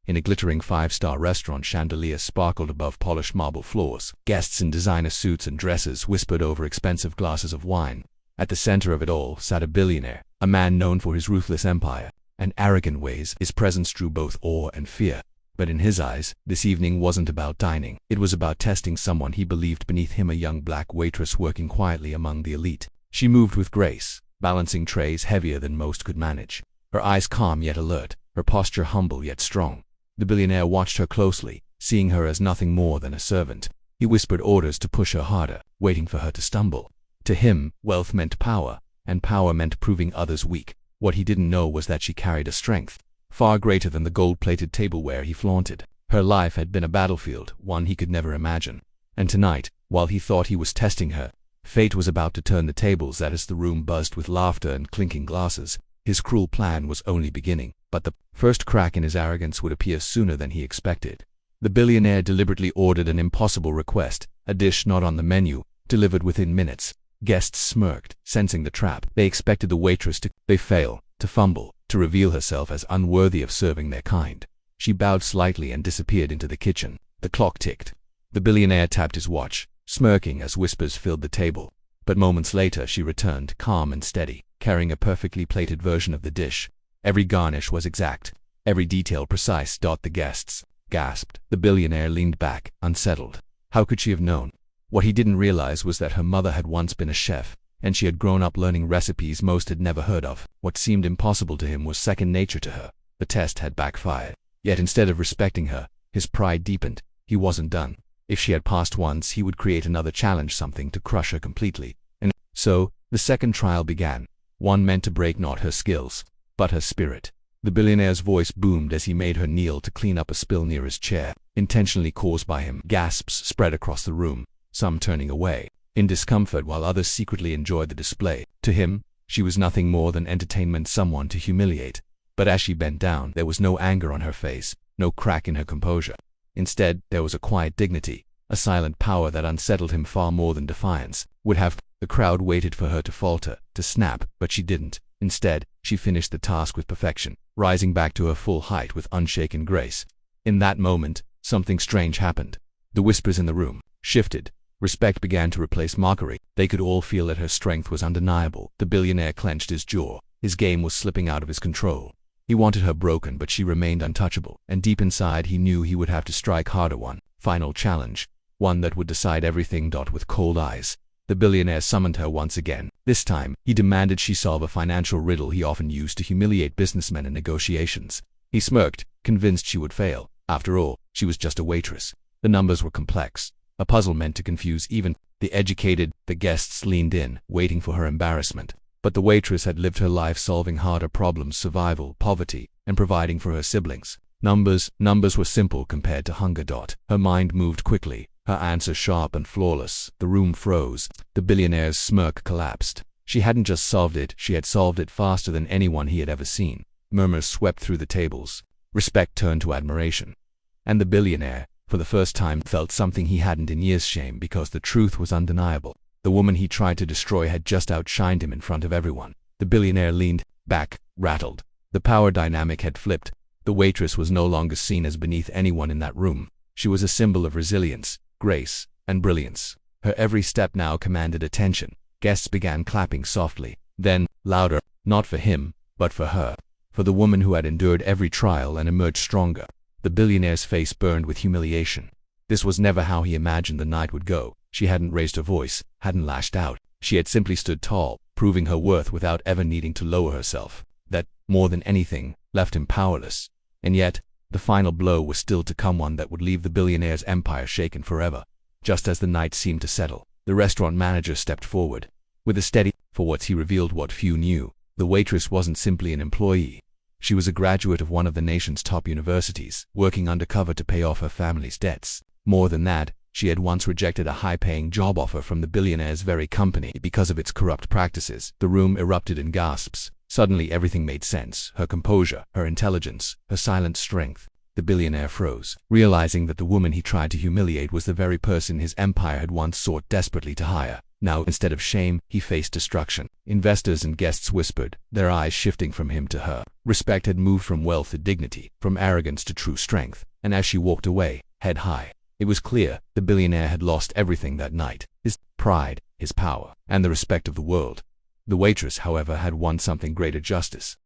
In a glittering five-star restaurant, chandeliers sparkled above polished marble floors. Guests in designer suits and dresses whispered over expensive glasses of wine. At the center of it all sat a billionaire, a man known for his ruthless empire and arrogant ways. His presence drew both awe and fear. But in his eyes, this evening wasn't about dining. It was about testing someone he believed beneath him, a young black waitress working quietly among the elite. She moved with grace, balancing trays heavier than most could manage. Her eyes calm yet alert, her posture humble yet strong. The billionaire watched her closely, seeing her as nothing more than a servant. He whispered orders to push her harder, waiting for her to stumble. To him, wealth meant power, and power meant proving others weak. What he didn't know was that she carried a strength far greater than the gold-plated tableware he flaunted. Her life had been a battlefield, one he could never imagine. And tonight, while he thought he was testing her, fate was about to turn the tables. As the room buzzed with laughter and clinking glasses, his cruel plan was only beginning. But the first crack in his arrogance would appear sooner than he expected. The billionaire deliberately ordered an impossible request, a dish not on the menu, delivered within minutes. Guests smirked, sensing the trap. They expected the waitress to fail, to fumble, to reveal herself as unworthy of serving their kind. She bowed slightly and disappeared into the kitchen. The clock ticked. The billionaire tapped his watch, smirking as whispers filled the table. But moments later she returned, calm and steady, carrying a perfectly plated version of the dish. Every garnish was exact, every detail precise. The guests gasped. The billionaire leaned back, unsettled. How could she have known? What he didn't realize was that her mother had once been a chef, and she had grown up learning recipes most had never heard of. What seemed impossible to him was second nature to her. The test had backfired. Yet instead of respecting her, his pride deepened. He wasn't done. If she had passed once, he would create another challenge, something to crush her completely. And so, the second trial began. One meant to break not her skills, but her spirit. The billionaire's voice boomed as he made her kneel to clean up a spill near his chair, intentionally caused by him. Gasps spread across the room, some turning away in discomfort while others secretly enjoyed the display. To him, she was nothing more than entertainment, someone to humiliate. But as she bent down, there was no anger on her face, no crack in her composure. Instead, there was a quiet dignity, a silent power that unsettled him far more than defiance would have. The crowd waited for her to falter, to snap, but she didn't. Instead, she finished the task with perfection, rising back to her full height with unshaken grace. In that moment, something strange happened. The whispers in the room shifted. Respect began to replace mockery. They could all feel that her strength was undeniable. The billionaire clenched his jaw. His game was slipping out of his control. He wanted her broken, but she remained untouchable. And deep inside, he knew he would have to strike harder. One final challenge, one that would decide everything. With cold eyes, the billionaire summoned her once again. This time, he demanded she solve a financial riddle he often used to humiliate businessmen in negotiations. He smirked, convinced she would fail. After all, she was just a waitress. The numbers were complex, a puzzle meant to confuse even the educated. The guests leaned in, waiting for her embarrassment. But the waitress had lived her life solving harder problems: survival, poverty, and providing for her siblings. Numbers were simple compared to hunger. Her mind moved quickly, her answer sharp and flawless. The room froze. The billionaire's smirk collapsed. She hadn't just solved it, she had solved it faster than anyone he had ever seen. Murmurs swept through the tables. Respect turned to admiration. And the billionaire, for the first time, felt something he hadn't in years: shame, because the truth was undeniable. The woman he tried to destroy had just outshined him in front of everyone. The billionaire leaned back, rattled. The power dynamic had flipped. The waitress was no longer seen as beneath anyone in that room. She was a symbol of resilience, grace, and brilliance. Her every step now commanded attention. Guests began clapping softly, then louder, not for him, but for her, for the woman who had endured every trial and emerged stronger. The billionaire's face burned with humiliation. This was never how he imagined the night would go. She hadn't raised her voice, hadn't lashed out. She had simply stood tall, proving her worth without ever needing to lower herself. That, more than anything, left him powerless. And yet, the final blow was still to come, one that would leave the billionaire's empire shaken forever. Just as the night seemed to settle, the restaurant manager stepped forward. With a steady forwards, he revealed what few knew. The waitress wasn't simply an employee. She was a graduate of one of the nation's top universities, working undercover to pay off her family's debts. More than that, she had once rejected a high-paying job offer from the billionaire's very company because of its corrupt practices. The room erupted in gasps. Suddenly everything made sense: her composure, her intelligence, her silent strength. The billionaire froze, realizing that the woman he tried to humiliate was the very person his empire had once sought desperately to hire. Now, instead of shame, he faced destruction. Investors and guests whispered, their eyes shifting from him to her. Respect had moved from wealth to dignity, from arrogance to true strength, and as she walked away, head high, it was clear the billionaire had lost everything that night: his pride, his power, and the respect of the world. The waitress, however, had won something: greater justice.